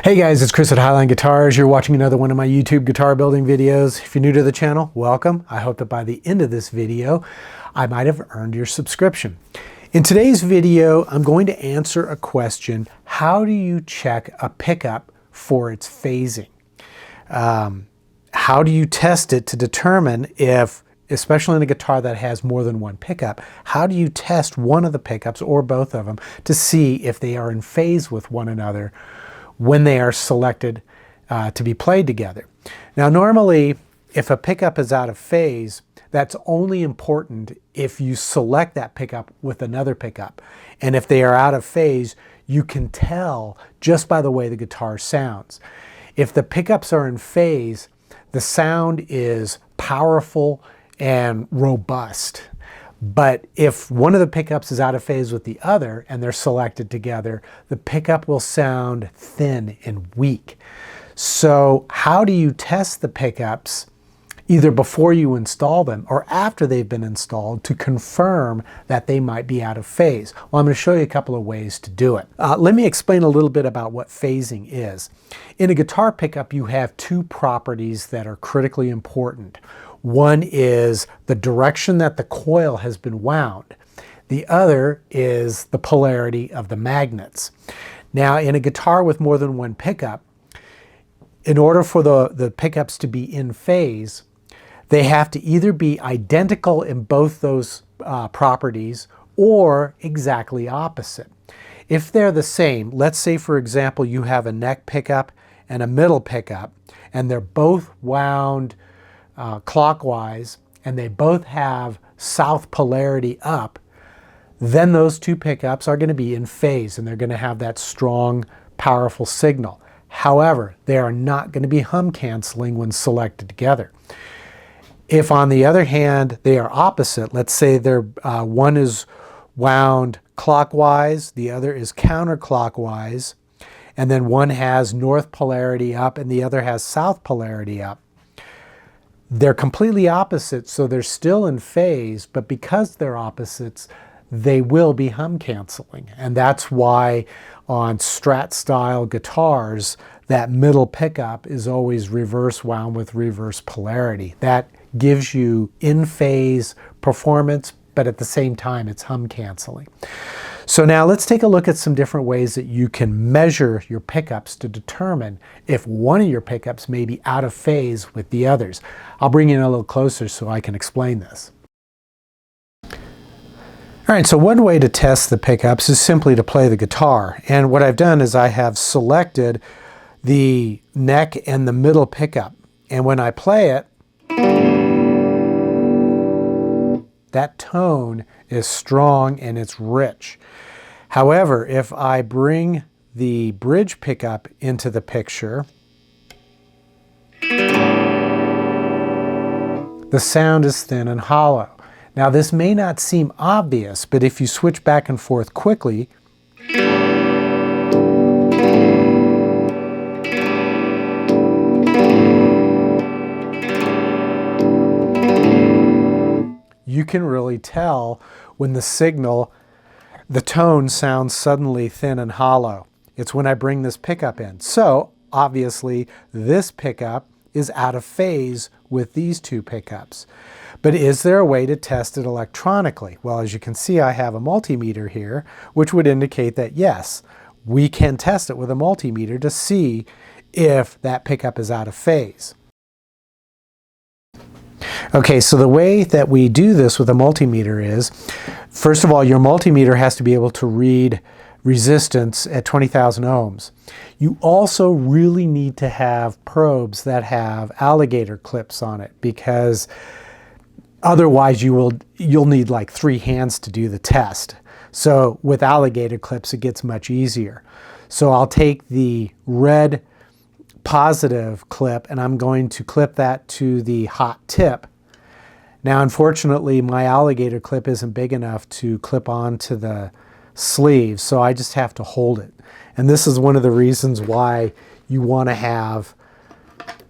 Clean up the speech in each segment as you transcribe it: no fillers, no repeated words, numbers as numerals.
Hey guys, it's Chris at Highline Guitars. You're watching another one of my YouTube guitar building videos. If you're new to the channel, welcome. I hope that by the end of this video, I might have earned your subscription. In today's video, I'm going to answer a question: how do you check a pickup for its phasing? How do you test it to determine if, especially in a guitar that has more than one pickup, how do you test one of the pickups or both of them to see if they are in phase with one another when they are selected to be played together? Now, normally, if a pickup is out of phase, that's only important if you select that pickup with another pickup. And if they are out of phase, you can tell just by the way the guitar sounds. If the pickups are in phase, the sound is powerful and robust. But if one of the pickups is out of phase with the other and they're selected together, the pickup will sound thin and weak. So how do you test the pickups either before you install them or after they've been installed to confirm that they might be out of phase? Well, I'm going to show you a couple of ways to do it. Let me explain a little bit about what phasing is. In a guitar pickup, you have two properties that are critically important. One is the direction that the coil has been wound. The other is the polarity of the magnets. Now, in a guitar with more than one pickup, in order for the pickups to be in phase, they have to either be identical in both those properties or exactly opposite. If they're the same, let's say, for example, you have a neck pickup and a middle pickup, and they're both wound clockwise, and they both have south polarity up, then those two pickups are going to be in phase and they're going to have that strong, powerful signal. However, they are not going to be hum canceling when selected together. If, on the other hand, they are opposite, let's say they're, one is wound clockwise, the other is counterclockwise, and then one has north polarity up and the other has south polarity up, they're completely opposite, so they're still in phase, but because they're opposites, they will be hum canceling. And that's why on Strat style guitars, that middle pickup is always reverse wound with reverse polarity. That gives you in phase performance, but at the same time, it's hum canceling. So now let's take a look at some different ways that you can measure your pickups to determine if one of your pickups may be out of phase with the others. I'll bring you in a little closer so I can explain this. All right, so one way to test the pickups is simply to play the guitar. And what I've done is I have selected the neck and the middle pickup. And when I play it, that tone is strong and it's rich. However, if I bring the bridge pickup into the picture, the sound is thin and hollow. Now, this may not seem obvious, but if you switch back and forth quickly, you can really tell when the signal, the tone sounds suddenly thin and hollow. It's when I bring this pickup in. So obviously this pickup is out of phase with these two pickups. But is there a way to test it electronically? Well, as you can see, I have a multimeter here, which would indicate that yes, we can test it with a multimeter to see if that pickup is out of phase. Okay, so the way that we do this with a multimeter is, first of all, your multimeter has to be able to read resistance at 20,000 ohms. You also really need to have probes that have alligator clips on it, because otherwise you'll need like 3 hands to do the test. So with alligator clips, it gets much easier. So I'll take the red positive clip and I'm going to clip that to the hot tip. Now, unfortunately, my alligator clip isn't big enough to clip onto the sleeve, so I just have to hold it. And this is one of the reasons why you want to have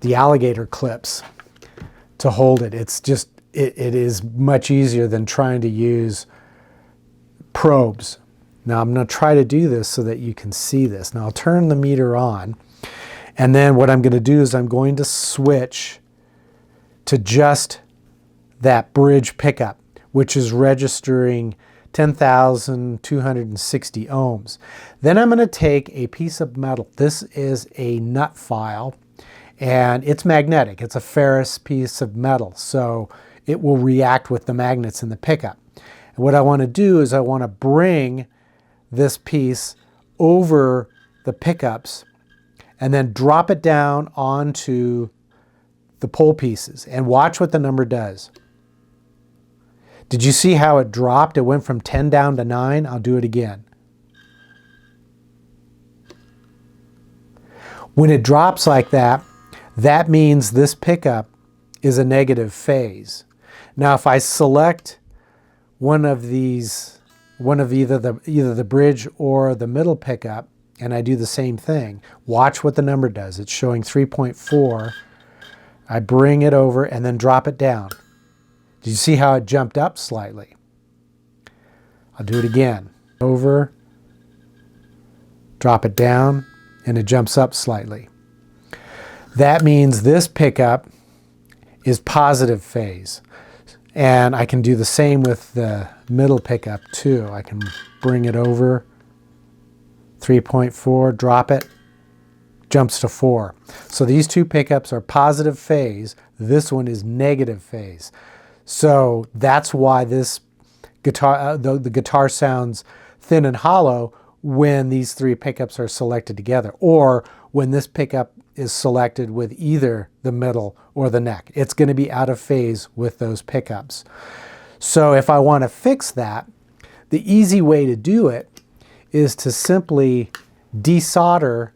the alligator clips to hold it. It's just, it is much easier than trying to use probes. Now I'm going to try to do this so that you can see this. Now I'll turn the meter on. And then what I'm going to do is I'm going to switch to just that bridge pickup, which is registering 10,260 ohms. Then I'm going to take a piece of metal. This is a nut file, and it's magnetic. It's a ferrous piece of metal, so it will react with the magnets in the pickup. And what I want to do is I want to bring this piece over the pickups and then drop it down onto the pole pieces and watch what the number does. Did you see how it dropped? It went from 10 down to 9. I'll do it again. When it drops like that, that means this pickup is a negative phase. Now if I select one of these, either the bridge or the middle pickup, and I do the same thing, watch what the number does. It's showing 3.4. I bring it over and then drop it down. Did you see how it jumped up slightly? I'll do it again. Over, drop it down, and it jumps up slightly. That means this pickup is positive phase. And I can do the same with the middle pickup too. I can bring it over, 3.4, drop it, jumps to 4. So these two pickups are positive phase. This one is negative phase. So that's why this guitar, the guitar sounds thin and hollow when these three pickups are selected together, or when this pickup is selected with either the middle or the neck. It's going to be out of phase with those pickups. So if I want to fix that, the easy way to do it is to simply desolder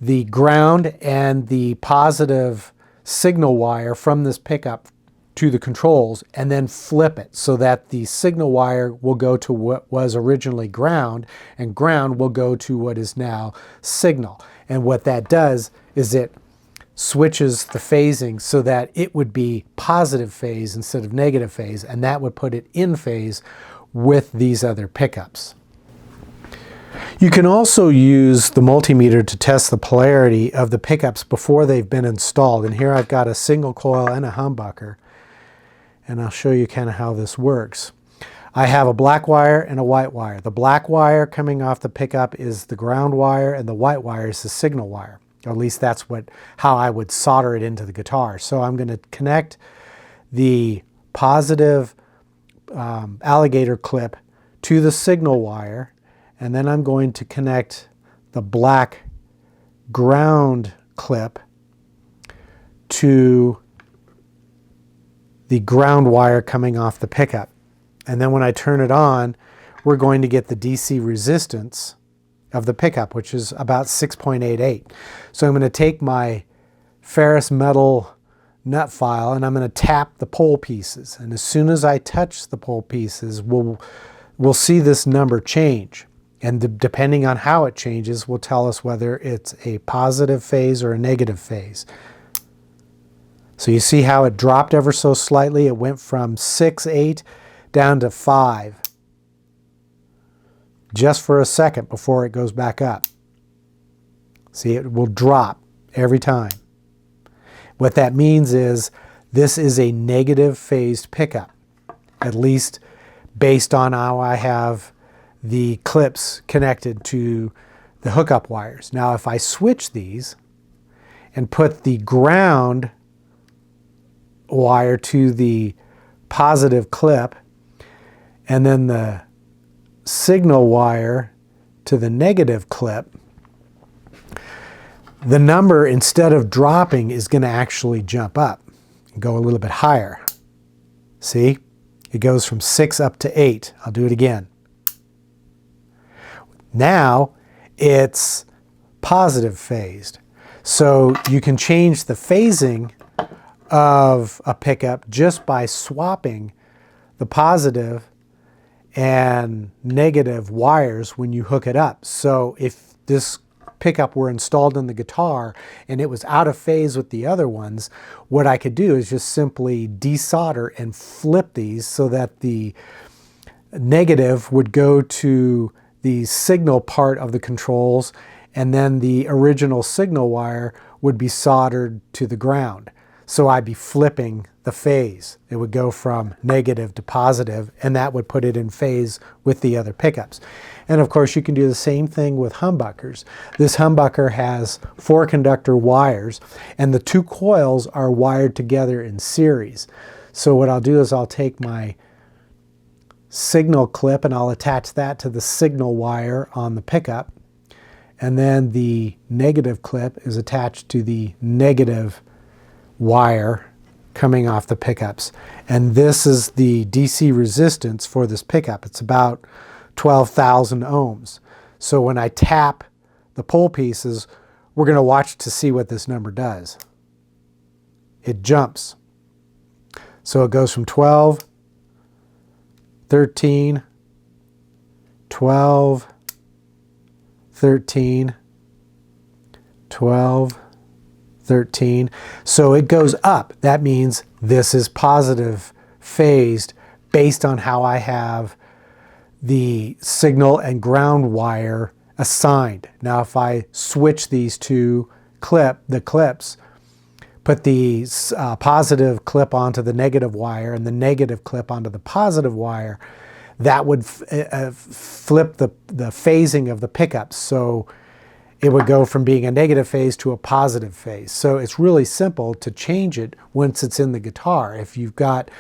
the ground and the positive signal wire from this pickup to the controls, and then flip it so that the signal wire will go to what was originally ground, and ground will go to what is now signal. And what that does is it switches the phasing so that it would be positive phase instead of negative phase, and that would put it in phase with these other pickups. You can also use the multimeter to test the polarity of the pickups before they've been installed. And here I've got a single coil and a humbucker, and I'll show you kind of how this works. I have a black wire and a white wire. The black wire coming off the pickup is the ground wire, and the white wire is the signal wire. Or at least that's how I would solder it into the guitar. So I'm going to connect the positive alligator clip to the signal wire, and then I'm going to connect the black ground clip to the ground wire coming off the pickup. And then when I turn it on, we're going to get the DC resistance of the pickup, which is about 6.88. So I'm going to take my ferrous metal nut file and I'm going to tap the pole pieces. And as soon as I touch the pole pieces, we'll see this number change. And depending on how it changes will tell us whether it's a positive phase or a negative phase. So you see how it dropped ever so slightly. It went from 6.8 down to 5 just for a second before it goes back up. See, it will drop every time. What that means is this is a negative phased pickup, at least based on how I have the clips connected to the hookup wires. Now if I switch these and put the ground wire to the positive clip and then the signal wire to the negative clip, the number, instead of dropping, is going to actually jump up and go a little bit higher. See? It goes from 6 up to 8. I'll do it again. Now it's positive phased. So you can change the phasing of a pickup just by swapping the positive and negative wires when you hook it up. So if this pickup were installed in the guitar and it was out of phase with the other ones, what I could do is just simply desolder and flip these so that the negative would go to the signal part of the controls and then the original signal wire would be soldered to the ground. So I'd be flipping the phase. It would go from negative to positive, and that would put it in phase with the other pickups. And of course, you can do the same thing with humbuckers. This humbucker has 4 conductor wires, and the 2 coils are wired together in series. So what I'll do is I'll take my signal clip and I'll attach that to the signal wire on the pickup, and then the negative clip is attached to the negative wire coming off the pickups. And this is the DC resistance for this pickup. It's about 12,000 ohms. So when I tap the pull pieces, we're going to watch to see what this number does. It jumps. So it goes from 12, 13, 12, 13, 12, 13. So it goes up. That means this is positive phased based on how I have the signal and ground wire assigned. Now if I switch these two clips, put the positive clip onto the negative wire and the negative clip onto the positive wire, that would flip the phasing of the pickups. So it would go from being a negative phase to a positive phase. So it's really simple to change it once it's in the guitar. If you've got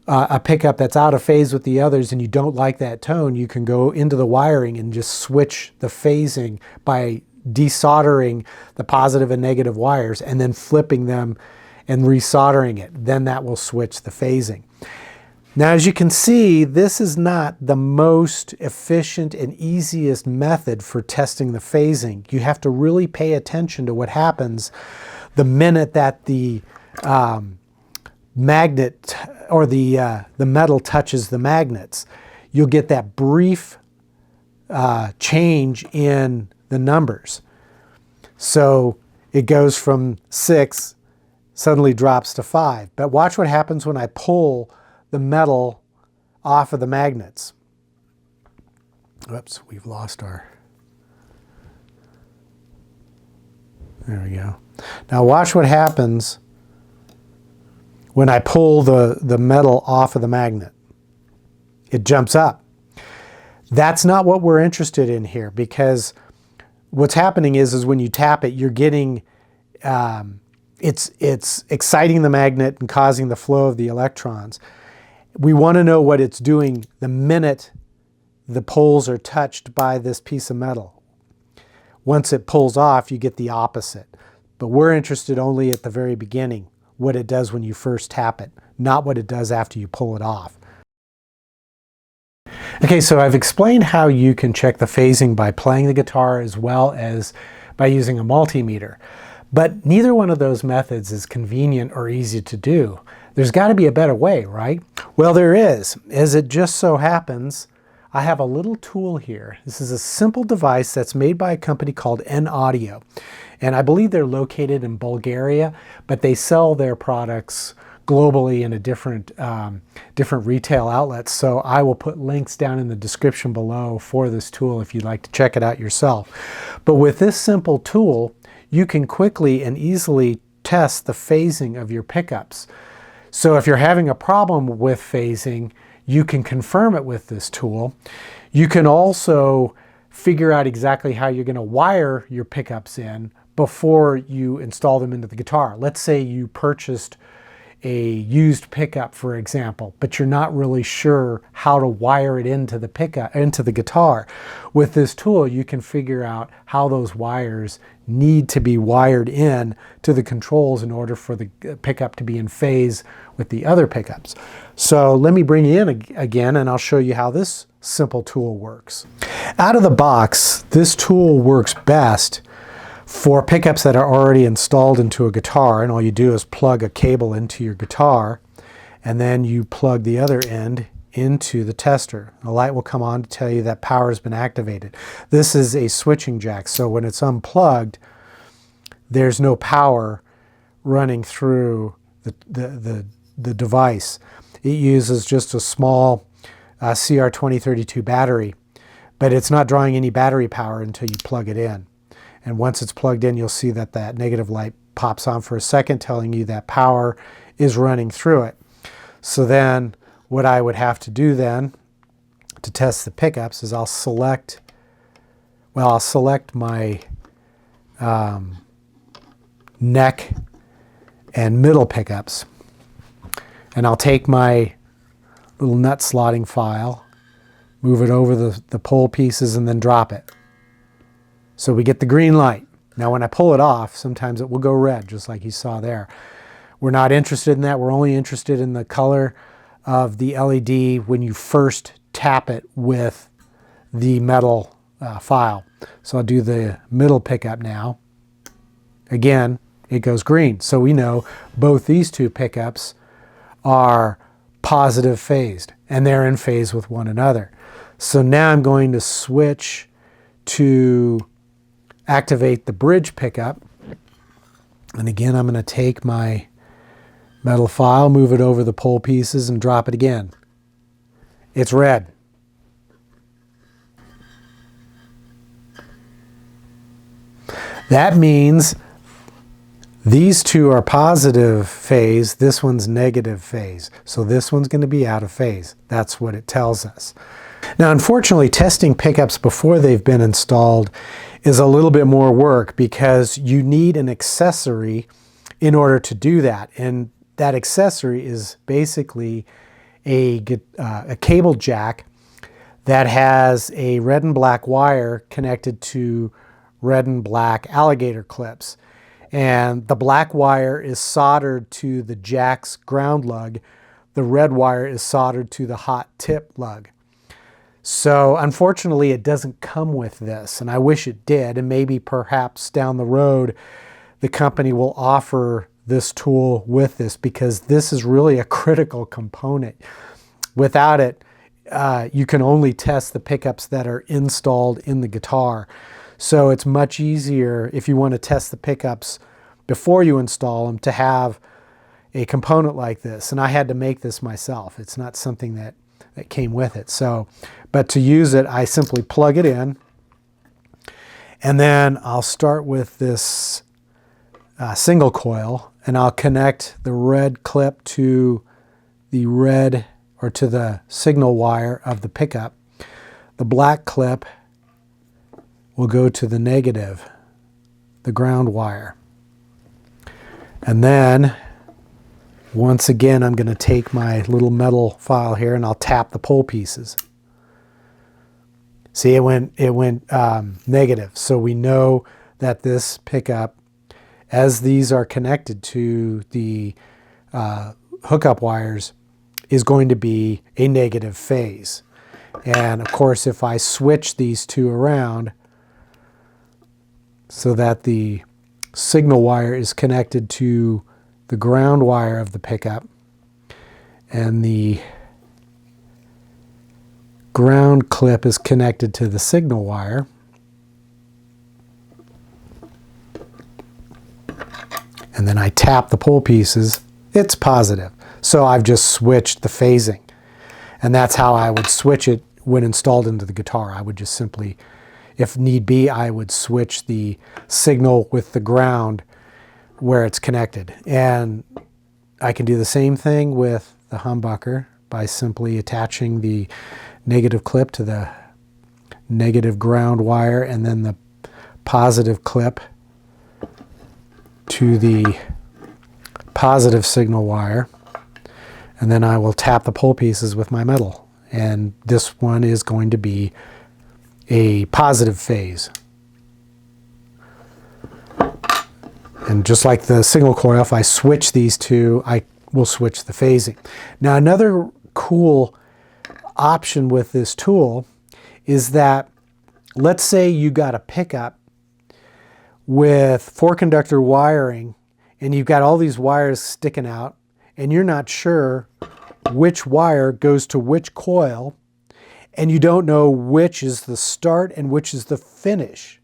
a pickup that's out of phase with the others and you don't like that tone, you can go into the wiring and just switch the phasing by desoldering the positive and negative wires and then flipping them and resoldering it. Then that will switch the phasing. Now, as you can see, this is not the most efficient and easiest method for testing the phasing. You have to really pay attention to what happens the minute that the magnet or the metal touches the magnets. You'll get that brief change in the numbers. So it goes from 6, suddenly drops to 5. But watch what happens when I pull the metal off of the magnets. Oops, we've lost our... There we go. Now watch what happens when I pull the metal off of the magnet. It jumps up. That's not what we're interested in here, because what's happening is when you tap it, you're getting, it's exciting the magnet and causing the flow of the electrons. We want to know what it's doing the minute the poles are touched by this piece of metal. Once it pulls off, you get the opposite. But we're interested only at the very beginning, what it does when you first tap it, not what it does after you pull it off. Okay, so I've explained how you can check the phasing by playing the guitar as well as by using a multimeter. But neither one of those methods is convenient or easy to do. There's got to be a better way, right? Well, there is. As it just so happens, I have a little tool here. This is a simple device that's made by a company called N-Audio. And I believe they're located in Bulgaria, but they sell their products globally in a different retail outlets. So I will put links down in the description below for this tool if you'd like to check it out yourself. But with this simple tool, you can quickly and easily test the phasing of your pickups. So if you're having a problem with phasing, you can confirm it with this tool. You can also figure out exactly how you're going to wire your pickups in before you install them into the guitar. Let's say you purchased a used pickup, for example, but you're not really sure how to wire it into the pickup, into the guitar. With this tool, you can figure out how those wires need to be wired in to the controls in order for the pickup to be in phase with the other pickups. So let me bring you in again and I'll show you how this simple tool works. Out of the box, this tool works best for pickups that are already installed into a guitar, and all you do is plug a cable into your guitar and then you plug the other end into the tester. The light will come on to tell you that power has been activated. This is a switching jack, so when it's unplugged, there's no power running through the device. It uses just a small CR2032 battery, but it's not drawing any battery power until you plug it in. And once it's plugged in, you'll see that that negative light pops on for a second, telling you that power is running through it. So then what I would have to do then to test the pickups is I'll select my neck and middle pickups, and I'll take my little nut slotting file, move it over the pole pieces, and then drop it. So we get the green light. Now when I pull it off, sometimes it will go red, just like you saw there. We're not interested in that. We're only interested in the color of the LED when you first tap it with the metal file. So I'll do the middle pickup now. Again, it goes green. So we know both these two pickups are positive phased, and they're in phase with one another. So now I'm going to switch to activate the bridge pickup. And again, I'm going to take my metal file, move it over the pole pieces, and drop it again. It's red. That means these two are positive phase, this one's negative phase. So this one's going to be out of phase. That's what it tells us. Now, unfortunately, testing pickups before they've been installed is a little bit more work because you need an accessory in order to do that. And that accessory is basically a cable jack that has a red and black wire connected to red and black alligator clips. And the black wire is soldered to the jack's ground lug. The red wire is soldered to the hot tip lug. So unfortunately, it doesn't come with this, and I wish it did. And maybe perhaps down the road, the company will offer this tool with this, because this is really a critical component. Without it, you can only test the pickups that are installed in the guitar. So it's much easier if you want to test the pickups before you install them to have a component like this. And I had to make this myself. It's not something that came with it. So, but to use it, I simply plug it in, and then I'll start with this single coil, and I'll connect the red clip to the red, or to the signal wire of the pickup. The black clip will go to the negative, the ground wire. And then, once again, I'm going to take my little metal file here and I'll tap the pole pieces. See, it went negative. So we know that this pickup, as these are connected to the hookup wires, is going to be a negative phase. And of course, if I switch these two around so that the signal wire is connected to the ground wire of the pickup and the ground clip is connected to the signal wire, and then I tap the pole pieces, it's positive. So I've just switched the phasing. And that's how I would switch it when installed into the guitar. I would just simply, if need be, I would switch the signal with the ground where it's connected. And I can do the same thing with the humbucker by simply attaching the negative clip to the negative ground wire and then the positive clip to the positive signal wire. And then I will tap the pole pieces with my metal. And this one is going to be a positive phase. And just like the signal coil, if I switch these two, I will switch the phasing. Now, another cool option with this tool is that, let's say you got a pickup with 4-conductor wiring and you've got all these wires sticking out and you're not sure which wire goes to which coil, and you don't know which is the start and which is the finish.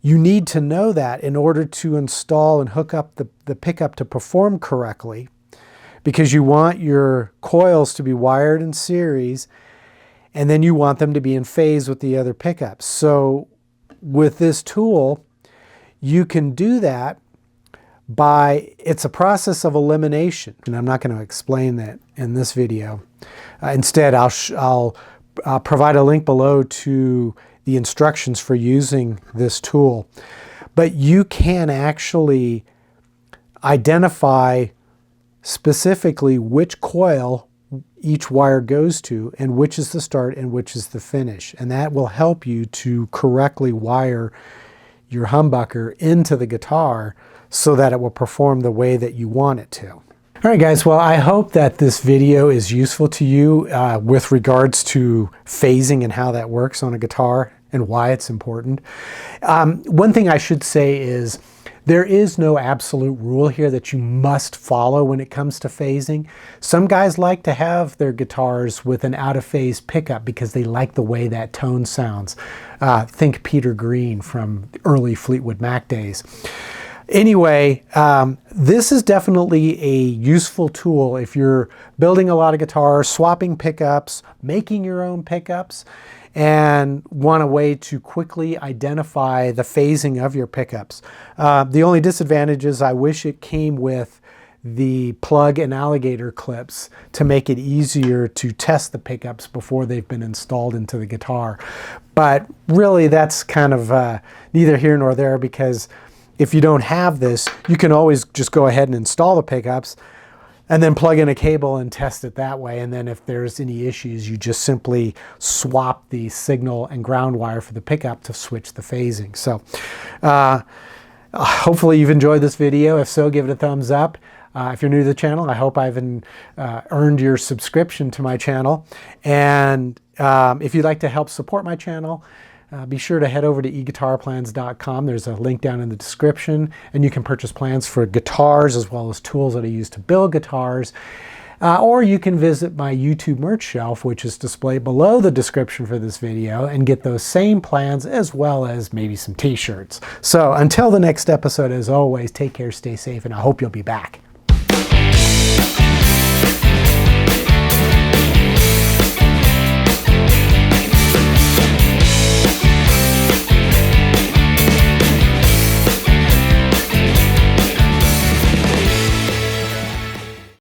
You need to know that in order to install and hook up the pickup to perform correctly, because you want your coils to be wired in series, and then you want them to be in phase with the other pickups. So with this tool, you can do that by, it's a process of elimination. And I'm not going to explain that in this video. Instead, I'll provide a link below to the instructions for using this tool. But you can actually identify specifically which coil each wire goes to and which is the start and which is the finish. And that will help you to correctly wire your humbucker into the guitar so that it will perform the way that you want it to. All right, guys, well, I hope that this video is useful to you with regards to phasing and how that works on a guitar and why it's important. One thing I should say is there is no absolute rule here that you must follow when it comes to phasing. Some guys like to have their guitars with an out-of-phase pickup because they like the way that tone sounds. Think Peter Green from early Fleetwood Mac days. Anyway, this is definitely a useful tool if you're building a lot of guitars, swapping pickups, making your own pickups, and want a way to quickly identify the phasing of your pickups. The only disadvantage is I wish it came with the plug and alligator clips to make it easier to test the pickups before they've been installed into the guitar. But really that's kind of neither here nor there, because if you don't have this, you can always just go ahead and install the pickups and then plug in a cable and test it that way. And then if there's any issues, you just simply swap the signal and ground wire for the pickup to switch the phasing. So hopefully you've enjoyed this video. If so, give it a thumbs up. If you're new to the channel, I hope I've earned your subscription to my channel. And if you'd like to help support my channel, be sure to head over to eguitarplans.com. There's a link down in the description, and you can purchase plans for guitars as well as tools that I use to build guitars. Or you can visit my YouTube merch shelf, which is displayed below the description for this video, and get those same plans as well as maybe some t-shirts. So until the next episode, as always, take care, stay safe, and I hope you'll be back.